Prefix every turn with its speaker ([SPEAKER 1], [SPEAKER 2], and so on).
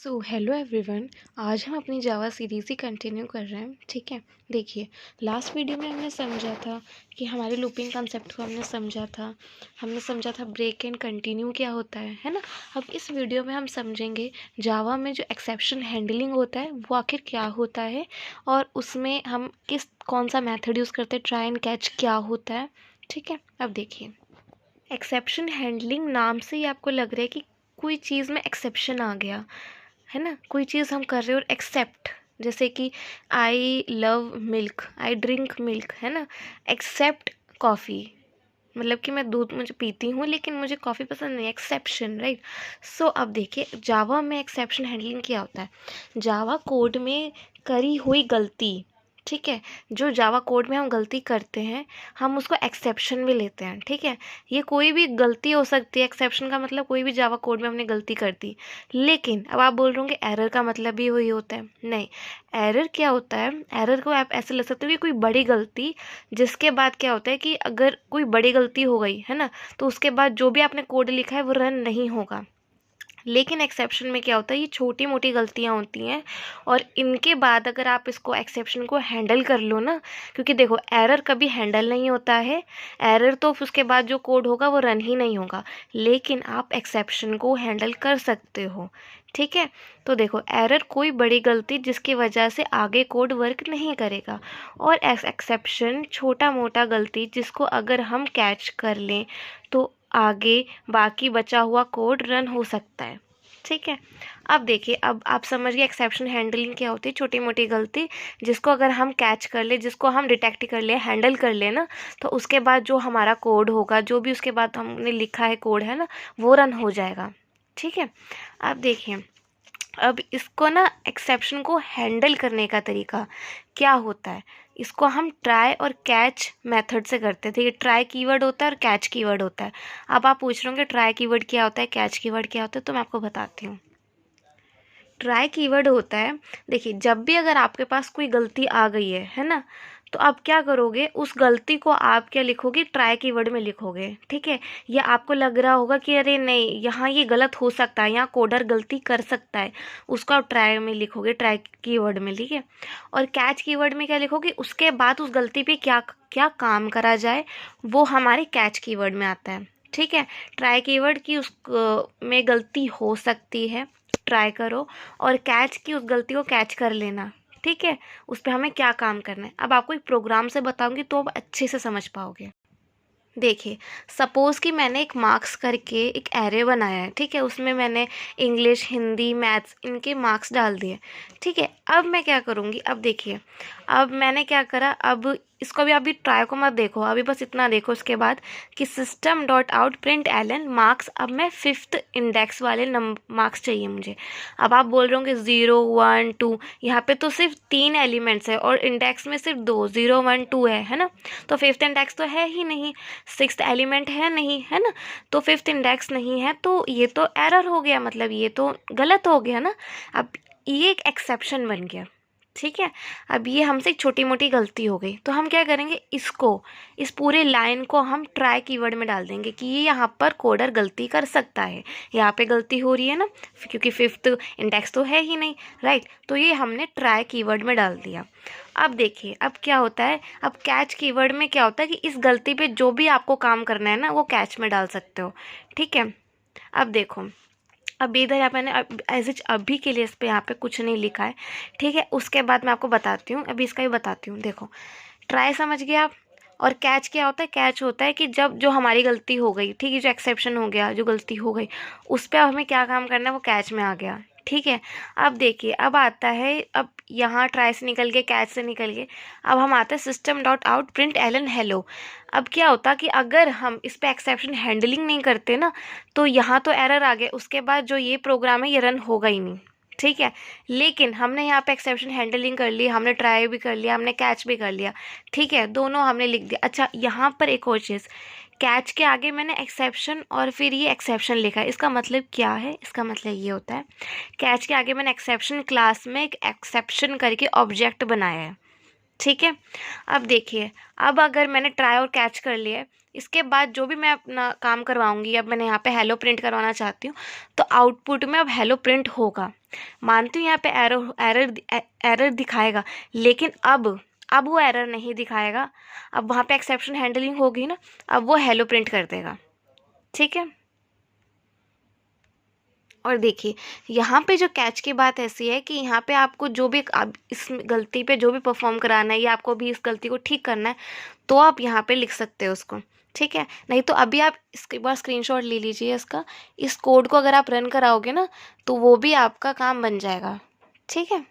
[SPEAKER 1] So hello everyone. आज हम अपनी जावा सीरीज़ ही कंटिन्यू कर रहे हैं। ठीक है, देखिए लास्ट वीडियो में हमने समझा था कि हमारे लूपिंग कंसेप्ट को हमने समझा था ब्रेक एंड कंटिन्यू क्या होता है ना। अब इस वीडियो में हम समझेंगे जावा में जो एक्सेप्शन हैंडलिंग होता है वो आखिर क्या होता है और उसमें हम कौन सा मेथड यूज़ करते हैं, ट्राई एंड कैच क्या होता है। ठीक है, अब देखिए एक्सेप्शन हैंडलिंग नाम से ही आपको लग रहा है कि कोई चीज़ में एक्सेप्शन आ गया है ना। कोई चीज़ हम कर रहे हैं और एक्सेप्ट, जैसे कि I love milk, I drink milk, है ना। एक्सेप्ट कॉफ़ी, मतलब कि मैं दूध मुझे पीती हूँ लेकिन मुझे कॉफ़ी पसंद नहीं, एक्सेप्शन, राइट। सो अब देखिए जावा में एक्सेप्शन हैंडलिंग क्या होता है। जावा कोड में करी हुई गलती, ठीक है, जो जावा कोड में हम गलती करते हैं हम उसको एक्सेप्शन में लेते हैं। ठीक है, ये कोई भी गलती हो सकती है। एक्सेप्शन का मतलब कोई भी जावा कोड में हमने गलती कर दी। लेकिन अब आप बोल रहे होंगे एरर का मतलब भी वही होता है। नहीं, एरर क्या होता है, एरर को आप ऐसे ले सकते हो कि कोई बड़ी गलती, जिसके बाद क्या होता है कि अगर कोई बड़ी गलती हो गई है ना तो उसके बाद जो भी आपने कोड लिखा है वो रन नहीं होगा। लेकिन एक्सेप्शन में क्या होता है, ये छोटी मोटी गलतियाँ होती हैं और इनके बाद अगर आप इसको एक्सेप्शन को हैंडल कर लो ना, क्योंकि देखो एरर कभी हैंडल नहीं होता है। एरर तो उसके बाद जो कोड होगा वो रन ही नहीं होगा, लेकिन आप एक्सेप्शन को हैंडल कर सकते हो। ठीक है, तो देखो एरर कोई बड़ी गलती जिसकी वजह से आगे कोड वर्क नहीं करेगा, और एक्सेप्शन छोटा मोटा गलती जिसको अगर हम कैच कर लें तो आगे बाकी बचा हुआ कोड रन हो सकता है। ठीक है, अब देखिए, अब आप समझ गए एक्सेप्शन हैंडलिंग क्या होती है। छोटी मोटी गलती जिसको अगर हम कैच कर ले, जिसको हम डिटेक्ट कर ले, हैंडल कर ले ना, तो उसके बाद जो हमारा कोड होगा, जो भी उसके बाद हमने लिखा है कोड है ना, वो रन हो जाएगा। ठीक है, अब देखिए, अब इसको ना एक्सेप्शन को हैंडल करने का तरीका क्या होता है, इसको हम ट्राई और कैच मेथड से करते हैं। ठीक है, ट्राई कीवर्ड होता है और कैच कीवर्ड होता है। अब आप पूछ रहे होंगे ट्राई कीवर्ड क्या होता है, कैच कीवर्ड क्या होता है, तो मैं आपको बताती हूँ। ट्राई कीवर्ड होता है, देखिए जब भी अगर आपके पास कोई गलती आ गई है ना, तो आप क्या करोगे, उस गलती को आप क्या लिखोगे, ट्राई कीवर्ड में लिखोगे। ठीक है, या आपको लग रहा होगा कि अरे नहीं यहाँ ये गलत हो सकता है, यहाँ कोडर गलती कर सकता है, उसको आप ट्राई में लिखोगे, ट्राई कीवर्ड में। ठीक है, और कैच कीवर्ड में क्या लिखोगे, उसके बाद उस गलती पे क्या क्या काम करा जाए वो हमारे कैच कीवर्ड में आता है। ठीक है, ट्राई कीवर्ड की उस में गलती हो सकती है, ट्राई करो, और कैच की उस गलती को कैच कर लेना। ठीक है, उस पर हमें क्या काम करना है, अब आपको एक प्रोग्राम से बताऊंगी तो आप अच्छे से समझ पाओगे। देखिए सपोज़ कि मैंने एक मार्क्स करके एक एरे बनाया है। ठीक है, उसमें मैंने इंग्लिश, हिंदी, मैथ्स इनके मार्क्स डाल दिए। ठीक है, अब मैं क्या करूँगी, अब देखिए अब मैंने क्या करा, अब इसको भी अभी ट्राई को मत देखो, अभी बस इतना देखो इसके बाद कि system dot out println marks. अब मैं 5th इंडेक्स वाले मार्क्स चाहिए मुझे। अब आप बोल रहे होंगे 0 1 2, यहाँ पे तो सिर्फ 3 एलिमेंट्स है और इंडेक्स में सिर्फ 2, 0 1 2 है ना, तो 5th इंडेक्स तो है ही नहीं, 6th एलिमेंट है नहीं, है ना, तो 5th इंडेक्स नहीं है, तो ये तो एरर हो गया, मतलब ये तो गलत हो गया ना। अब ये एक एक्सेप्शन बन गया। ठीक है, अब ये हमसे एक छोटी मोटी गलती हो गई, तो हम क्या करेंगे, इसको इस पूरे लाइन को हम ट्राई कीवर्ड में डाल देंगे कि ये यहाँ पर कोडर गलती कर सकता है, यहाँ पे गलती हो रही है ना, क्योंकि 5th इंडेक्स तो है ही नहीं, राइट, तो ये हमने ट्राई कीवर्ड में डाल दिया। अब देखिए अब क्या होता है, अब कैच कीवर्ड में क्या होता है कि इस गलती पे जो भी आपको काम करना है ना वो कैच में डाल सकते हो। ठीक है, अब देखो, अब इधर यहाँ मैंने एज इच अभी के लिए इस पर यहाँ पे कुछ नहीं लिखा है। ठीक है, उसके बाद मैं आपको बताती हूँ, अभी इसका भी बताती हूँ। देखो ट्राई समझ गए आप, और कैच क्या होता है, कैच होता है कि जब जो हमारी गलती हो गई, ठीक है, जो एक्सेप्शन हो गया, जो गलती हो गई, उस पर अब हमें क्या काम करना है वो कैच में आ गया। ठीक है, अब देखिए अब आता है, अब यहाँ ट्राई से निकल के कैच से निकल के अब हम आते हैं system dot out println hello. अब क्या होता कि अगर हम इस पर एक्सेप्शन हैंडलिंग नहीं करते ना, तो यहाँ तो एरर आ गया, उसके बाद जो ये प्रोग्राम है ये रन होगा ही नहीं। ठीक है, लेकिन हमने यहाँ पे एक्सेप्शन हैंडलिंग कर ली, हमने ट्राई भी कर लिया, हमने कैच भी कर लिया। ठीक है, दोनों हमने लिख दिया। अच्छा यहाँ पर एक और चीज़, कैच के आगे मैंने एक्सेप्शन और फिर ये एक्सेप्शन लिखा है, इसका मतलब क्या है, इसका मतलब ये होता है कैच के आगे मैंने एक्सेप्शन क्लास में एक एक्सेप्शन करके ऑब्जेक्ट बनाया है। ठीक है, अब देखिए अब अगर मैंने ट्राई और कैच कर लिया है, इसके बाद जो भी मैं अपना काम करवाऊँगी, अब मैंने यहाँ पे हेलो प्रिंट करवाना चाहती हूँ, तो आउटपुट में अब हेलो प्रिंट होगा। मानती हूँ यहाँ पे एरर दिखाएगा, लेकिन अब वो एरर नहीं दिखाएगा। अब वहाँ पे एक्सेप्शन हैंडलिंग होगी ना, अब वो हेलो प्रिंट कर देगा। ठीक है। और देखिए यहाँ पे जो कैच की बात ऐसी है कि यहाँ पे आपको जो भी आप इस गलती पे जो भी परफॉर्म कराना है या आपको भी इस गलती को ठीक करना है, तो आप यहाँ पे लिख सकते हो उसको। ठीक है, नहीं तो अभी आप इसके बाद स्क्रीनशॉट ले लीजिए इसका। इस कोड को अगर आप रन कराओगे ना, तो वो भी आपका काम बन जाएगा। ठीक है।